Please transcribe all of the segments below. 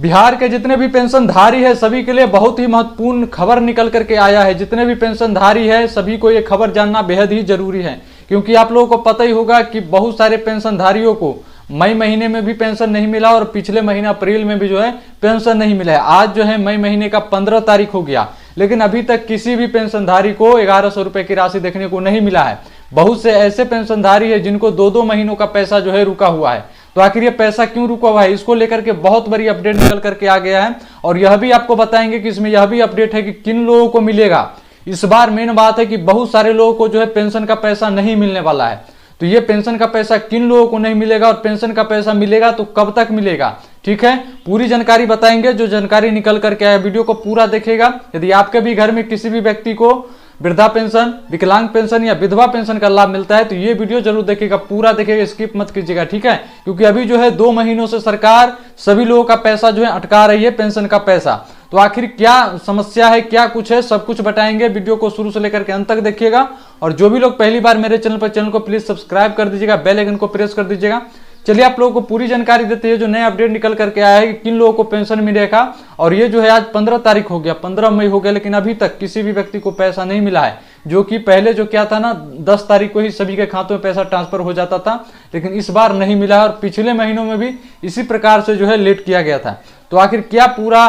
बिहार के जितने भी पेंशनधारी है सभी के लिए बहुत ही महत्वपूर्ण खबर निकल करके आया है। जितने भी पेंशनधारी है सभी को ये खबर जानना बेहद ही जरूरी है, क्योंकि आप लोगों को पता ही होगा कि बहुत सारे पेंशनधारियों को मई महीने में भी पेंशन नहीं मिला और पिछले महीने अप्रैल में भी जो है पेंशन नहीं मिला है। आज जो है मई महीने का 15 तारीख हो गया, लेकिन अभी तक किसी भी पेंशनधारी को 1100 रुपए की राशि देखने को नहीं मिला है। बहुत से ऐसे पेंशनधारी है जिनको 2-2 महीनों का पैसा जो है रुका हुआ है। तो आखिर ये पैसा क्यों रुका हुआ है, इसको लेकर के बहुत बड़ी अपडेट निकल करके आ गया है और यह भी आपको बताएंगे कि इसमें यह भी अपडेट है कि किन लोगों को मिलेगा। इस बार मेन बात है कि बहुत सारे लोगों को जो है पेंशन का पैसा नहीं मिलने वाला है। तो ये पेंशन का पैसा किन लोगों को नहीं मिलेगा और पेंशन का पैसा मिलेगा तो कब तक मिलेगा, ठीक है, पूरी जानकारी बताएंगे। जो जानकारी निकल करके आया वीडियो को पूरा देखिएगा। यदि आपके भी घर में किसी भी व्यक्ति को वृद्धा पेंशन, विकलांग पेंशन या विधवा पेंशन का लाभ मिलता है तो ये वीडियो जरूर देखिएगा, पूरा देखिएगा, स्किप मत कीजिएगा, ठीक है। क्योंकि अभी जो है 2 महीनों से सरकार सभी लोगों का पैसा जो है अटका रही है, पेंशन का पैसा। तो आखिर क्या समस्या है, क्या कुछ है, सब कुछ बताएंगे। वीडियो को शुरू से लेकर के अंत तक देखिएगा। और जो भी लोग पहली बार मेरे चैनल को प्लीज सब्सक्राइब कर दीजिएगा, बेल आइकन को प्रेस कर दीजिएगा। चलिए आप लोगों को पूरी जानकारी देते हैं जो नया अपडेट निकल करके आया है कि किन लोगों को पेंशन मिलेगा। और ये जो है आज 15 तारीख हो गया, 15 मई हो गया, लेकिन अभी तक किसी भी व्यक्ति को पैसा नहीं मिला है। जो कि पहले जो क्या था ना, 10 तारीख को ही सभी के खातों में पैसा ट्रांसफर हो जाता था, लेकिन इस बार नहीं मिला और पिछले महीनों में भी इसी प्रकार से जो है लेट किया गया था। तो आखिर क्या पूरा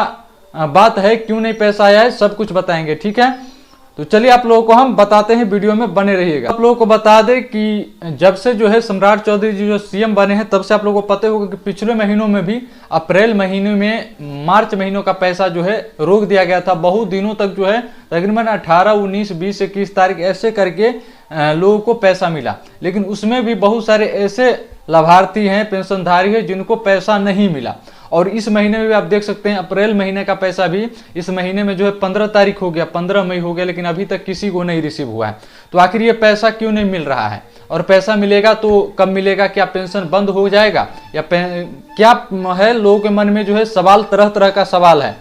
बात है, क्यों नहीं पैसा आया है, सब कुछ बताएंगे, ठीक है। तो चलिए आप लोगों को हम बताते हैं, वीडियो में बने रहिएगा। आप लोगों को बता दें कि जब से जो है सम्राट चौधरी जी जो सीएम बने हैं तब से आप लोगों को पता होगा कि पिछले महीनों में भी अप्रैल महीने में मार्च महीनों का पैसा जो है रोक दिया गया था। बहुत दिनों तक जो है तकरीबन 18, 19, 20, 21 तारीख ऐसे करके लोगों को पैसा मिला, लेकिन उसमें भी बहुत सारे ऐसे लाभार्थी हैं, पेंशनधारी है जिनको पैसा नहीं मिला। और इस महीने में भी आप देख सकते हैं अप्रैल महीने का पैसा भी इस महीने में जो है 15 तारीख हो गया, 15 मई हो गया, लेकिन अभी तक किसी को नहीं रिसीव हुआ है। तो आखिर ये पैसा क्यों नहीं मिल रहा है और पैसा मिलेगा तो कब मिलेगा, क्या पेंशन बंद हो जाएगा या क्या है, लोगों के मन में जो है सवाल, तरह तरह का सवाल है।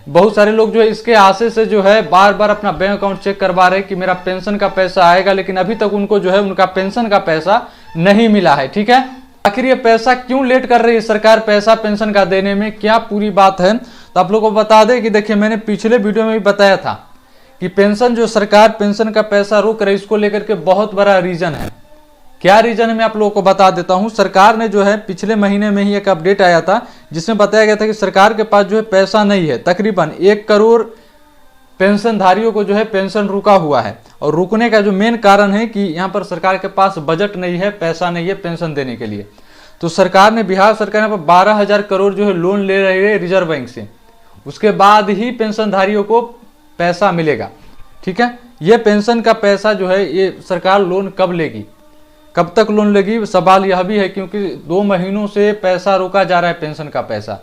बहुत सारे लोग जो है इसके आशे से जो है बार बार अपना बैंक अकाउंट चेक करवा रहे हैं कि मेरा पेंशन का पैसा आएगा, लेकिन अभी तक उनको जो है उनका पेंशन का पैसा नहीं मिला है, ठीक है। आखिर ये पैसा क्यों लेट कर रही है सरकार पैसा पेंशन का देने में, क्या पूरी बात है, तो आप लोगों को बता दें कि देखिए मैंने पिछले वीडियो में भी बताया था कि पेंशन जो सरकार पेंशन का पैसा रोक रही है इसको लेकर के बहुत बड़ा रीजन है। क्या रीजन है मैं आप लोगों को बता देता हूं। सरकार ने जो है पिछले महीने में ही एक अपडेट आया था जिसमें बताया गया था कि सरकार के पास जो है पैसा नहीं है। तकरीबन 1 करोड़ पेंशनधारियों को जो है पेंशन रुका हुआ है और रुकने का जो मेन कारण है कि यहाँ पर सरकार के पास बजट नहीं है, पैसा नहीं है पेंशन देने के लिए। तो सरकार ने, बिहार सरकार ने 12,000 करोड़ जो है लोन ले रही है रिजर्व बैंक से, उसके बाद ही पेंशनधारियों को पैसा मिलेगा, ठीक है। ये पेंशन का पैसा जो है ये सरकार लोन कब लेगी, कब तक लोन लेगी, सवाल यह भी है, क्योंकि 2 महीनों से पैसा रोका जा रहा है पेंशन का पैसा।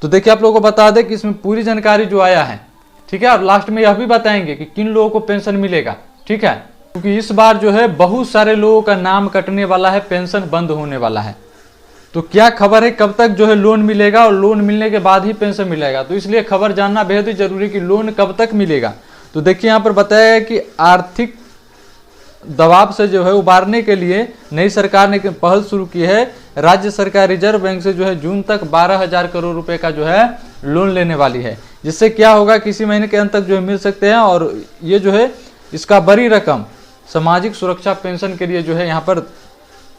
तो देखिए आप लोगों को बता दें कि इसमें पूरी जानकारी जो आया है, ठीक है, और लास्ट में यह भी बताएंगे कि किन लोगों को पेंशन मिलेगा, ठीक है। क्योंकि इस बार जो है बहुत सारे लोगों का नाम कटने वाला है, पेंशन बंद होने वाला है। तो क्या खबर है, कब तक जो है लोन मिलेगा और लोन मिलने के बाद ही पेंशन मिलेगा, तो इसलिए खबर जानना बेहद ही जरूरी कि लोन कब तक मिलेगा। तो देखिए यहाँ पर बताया है कि आर्थिक दबाव से जो है उबारने के लिए नई सरकार ने पहल शुरू की है। राज्य सरकार रिजर्व बैंक से जो है जून तक 12,000 करोड़ रुपए का जो है लोन लेने वाली है, जिससे क्या होगा कि इसी महीने के अंत तक जो है मिल सकते हैं। और ये जो है इसका बड़ी रकम सामाजिक सुरक्षा पेंशन के लिए जो है यहाँ पर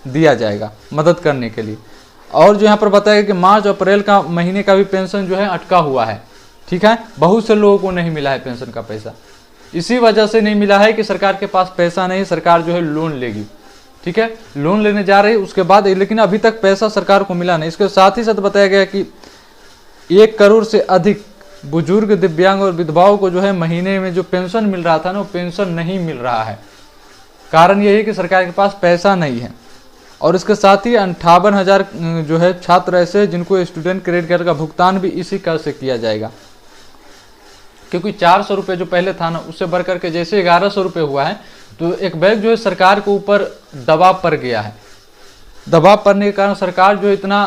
दिया जाएगा, मदद करने के लिए। और जो यहाँ पर बताया कि मार्च अप्रैल का महीने का भी पेंशन जो है अटका हुआ है, ठीक है। बहुत से लोगों को नहीं मिला है पेंशन का पैसा, इसी वजह से नहीं मिला है कि सरकार के पास पैसा नहीं, सरकार जो है लोन लेगी, ठीक है, लोन लेने जा रही है उसके बाद, लेकिन अभी तक पैसा सरकार को मिला नहीं। इसके साथ ही साथ बताया गया कि 1 करोड़ से अधिक बुजुर्ग, दिव्यांग और विधवाओं को जो है महीने में जो पेंशन मिल रहा था ना, वो पेंशन नहीं मिल रहा है। कारण यही है कि सरकार के पास पैसा नहीं है। और इसके साथ ही 58,000 जो है छात्र ऐसे जिनको स्टूडेंट क्रेडिट कार्ड का भुगतान भी इसी कर से किया जाएगा, क्योंकि 400 रुपये जो पहले था ना उससे बढ़ करके जैसे 1100 रुपये हुआ है, तो एक बैग जो है सरकार के ऊपर दबाव पड़ गया है। दबाव पड़ने के कारण सरकार जो इतना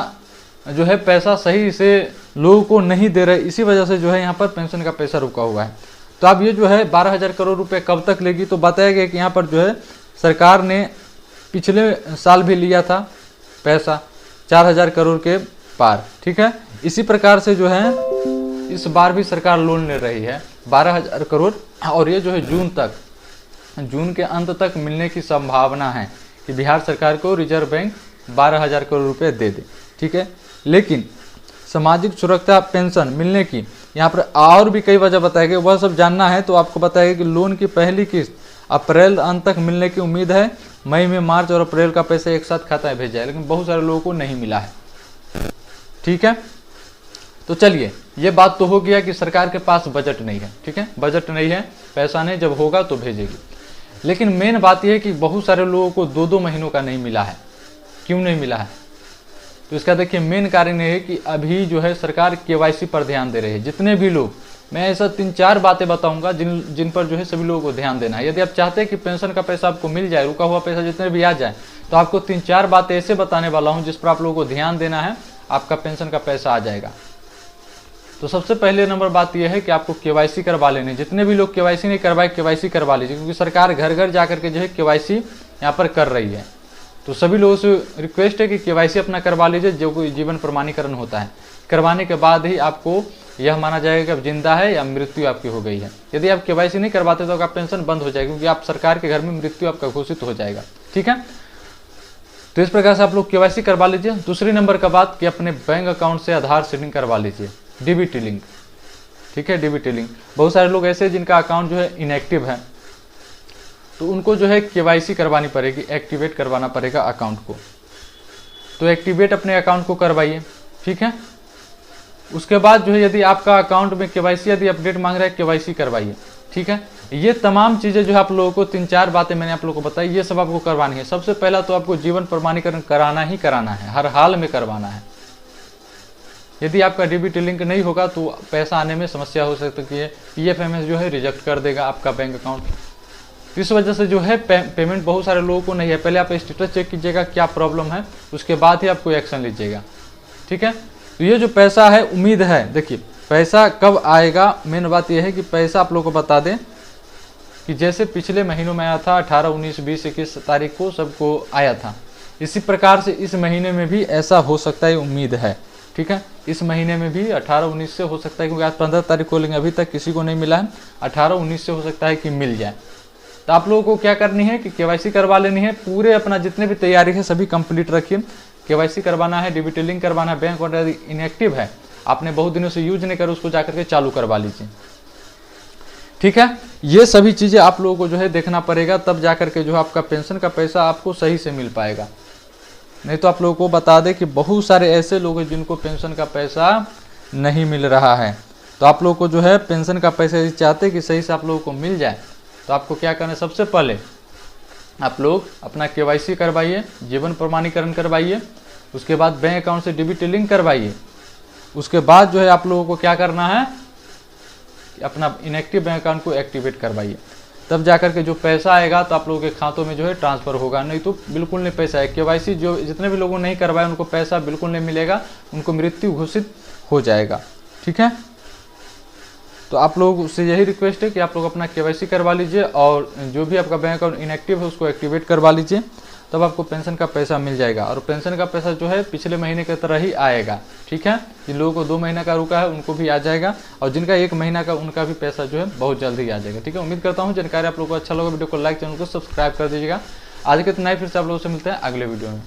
जो है पैसा सही से लोगों को नहीं दे रहे, इसी वजह से जो है यहाँ पर पेंशन का पैसा रुका हुआ है। तो अब ये जो है 12,000 करोड़ रुपए कब तक लेगी, तो बताया गया कि यहाँ पर जो है सरकार ने पिछले साल भी लिया था पैसा 4,000 करोड़ के पार, ठीक है। इसी प्रकार से जो है इस बार भी सरकार लोन ले रही है 12,000 करोड़, और ये जो है जून के अंत तक मिलने की संभावना है कि बिहार सरकार को रिजर्व बैंक 12,000 करोड़ रुपए दे दे। ठीक है, लेकिन सामाजिक सुरक्षा पेंशन मिलने की यहाँ पर और भी कई वजह बताएंगे, वह सब जानना है तो आपको बताएगा कि लोन की पहली किस्त अप्रैल अंत तक मिलने की उम्मीद है। मई में मार्च और अप्रैल का पैसा एक साथ खाता में भेजा है, लेकिन बहुत सारे लोगों को नहीं मिला है। ठीक है, तो चलिए ये बात तो हो गया कि सरकार के पास बजट नहीं है। ठीक है, बजट नहीं है, पैसा नहीं, जब होगा तो भेजेगी। लेकिन मेन बात यह है कि बहुत सारे लोगों को 2-2 महीनों का नहीं मिला है। क्यों नहीं मिला है? तो इसका देखिए मेन कारण ये है कि अभी जो है सरकार केवाईसी पर ध्यान दे रही है। जितने भी लोग, मैं ऐसा 3-4 बातें बताऊंगा जिन पर जो है सभी लोगों को ध्यान देना है। यदि आप चाहते हैं कि पेंशन का पैसा आपको मिल जाए, रुका हुआ पैसा जितने भी आ जाए, तो आपको 3-4 बातें ऐसे बताने वाला हूं जिस पर आप लोगों को ध्यान देना है, आपका पेंशन का पैसा आ जाएगा। तो सबसे पहले नंबर बात यह है कि आपको केवाईसी करवा लेनी। जितने भी लोग केवाईसी नहीं करवाए, केवाईसी करवा लीजिए, क्योंकि सरकार घर घर जाकर के जो है केवाईसी यहाँ पर कर रही है। तो सभी लोगों से रिक्वेस्ट है कि केवाईसी अपना करवा लीजिए, जो कोई जीवन प्रमाणीकरण होता है। करवाने के बाद ही आपको यह माना जाएगा कि अब जिंदा है या मृत्यु आपकी हो गई है। यदि आप केवाईसी नहीं करवाते तो आपका पेंशन बंद हो जाएगा, क्योंकि आप सरकार के घर में मृत्यु आपका घोषित हो जाएगा। ठीक है, तो इस प्रकार से आप लोग केवाईसी करवा लीजिए। दूसरी नंबर का बात कि अपने बैंक अकाउंट से आधार से लिंक करवा लीजिए, डीबीटी लिंक। ठीक है, डीबीटी लिंक। बहुत सारे लोग ऐसे जिनका अकाउंट जो है इनएक्टिव है, तो उनको जो है केवाईसी करवानी पड़ेगी, एक्टिवेट करवाना पड़ेगा अकाउंट को। तो एक्टिवेट अपने अकाउंट को करवाइए। ठीक है, उसके बाद जो है यदि आपका अकाउंट में केवाईसी यदि अपडेट मांग रहा है, केवाईसी करवाइए। ठीक है, ये तमाम चीज़ें जो है आप लोगों को 3-4 बातें मैंने आप लोगों को बताई, ये सब आपको करवानी है। सबसे पहला तो आपको जीवन प्रमाणीकरण कराना ही कराना है, हर हाल में करवाना है। यदि आपका डीबीटी लिंक नहीं होगा तो पैसा आने में समस्या हो सकती है, पीएफएमएस जो है रिजेक्ट कर देगा आपका बैंक अकाउंट। इस वजह से जो है पेमेंट बहुत सारे लोगों को नहीं है। पहले आप स्टेटस चेक कीजिएगा क्या प्रॉब्लम है, उसके बाद ही आप कोई एक्शन लीजिएगा। ठीक है, तो ये जो पैसा है, उम्मीद है, देखिए पैसा कब आएगा, मेन बात यह है कि पैसा आप लोगों को बता दें कि जैसे पिछले महीनों में आया था 18, 19, 20, 21 तारीख को सबको आया था, इसी प्रकार से इस महीने में भी ऐसा हो सकता है, उम्मीद है। ठीक है, इस महीने में भी 18-19 से हो सकता है, क्योंकि आज 15 तारीख को, लेकिन अभी तक किसी को नहीं मिला है। 18-19 से हो सकता है कि मिल जाए। तो आप लोगों को क्या करनी है कि केवाईसी करवा लेनी है। पूरे अपना जितने भी तैयारी है सभी कंप्लीट रखिए। केवाईसी करवाना है, डीबीटी लिंक करवाना है, बैंक अकाउंट इनएक्टिव है, आपने बहुत दिनों से यूज नहीं कर, उसको जाकर के चालू करवा लीजिए। ठीक है, ये सभी चीजें आप लोगों को जो है देखना पड़ेगा, तब जाकर के जो है आपका पेंशन का पैसा आपको सही से मिल पाएगा। नहीं तो आप लोगों को बता दें कि बहुत सारे ऐसे लोग हैं जिनको पेंशन का पैसा नहीं मिल रहा है। तो आप लोगों को जो है पेंशन का पैसा यदि चाहते हैं कि सही से आप लोगों को मिल जाए, तो आपको क्या करना है, सबसे पहले आप लोग अपना केवाईसी करवाइए, जीवन प्रमाणीकरण करवाइए, उसके बाद बैंक अकाउंट से डीबीटी लिंक करवाइए। उसके बाद जो है आप लोगों को क्या करना है, अपना इनएक्टिव बैंक अकाउंट को एक्टिवेट करवाइए। तब जाकर के जो पैसा आएगा तो आप लोगों के खातों में जो है ट्रांसफर होगा, नहीं तो बिल्कुल नहीं पैसा है। केवाईसी जो जितने भी लोगों ने नहीं करवाया उनको पैसा बिल्कुल नहीं मिलेगा, उनको मृत्यु घोषित हो जाएगा। ठीक है, तो आप लोग से यही रिक्वेस्ट है कि आप लोग अपना केवाईसी करवा लीजिए, और जो भी आपका बैंक अकाउंट इनएक्टिव है उसको एक्टिवेट करवा लीजिए, तब आपको पेंशन का पैसा मिल जाएगा। और पेंशन का पैसा जो है पिछले महीने की तरह ही आएगा। ठीक है, जिन लोगों को 2 महीना का रुका है उनको भी आ जाएगा, और जिनका 1 महीना का उनका भी पैसा जो है बहुत जल्द ही आ जाएगा। ठीक है, उम्मीद करता हूँ जानकारी आप लोगों को अच्छा लगा। वीडियो को लाइक, चैनल को सब्सक्राइब कर दीजिएगा। आज के इतना ही, फिर से आप लोगों से मिलते हैं अगले वीडियो में।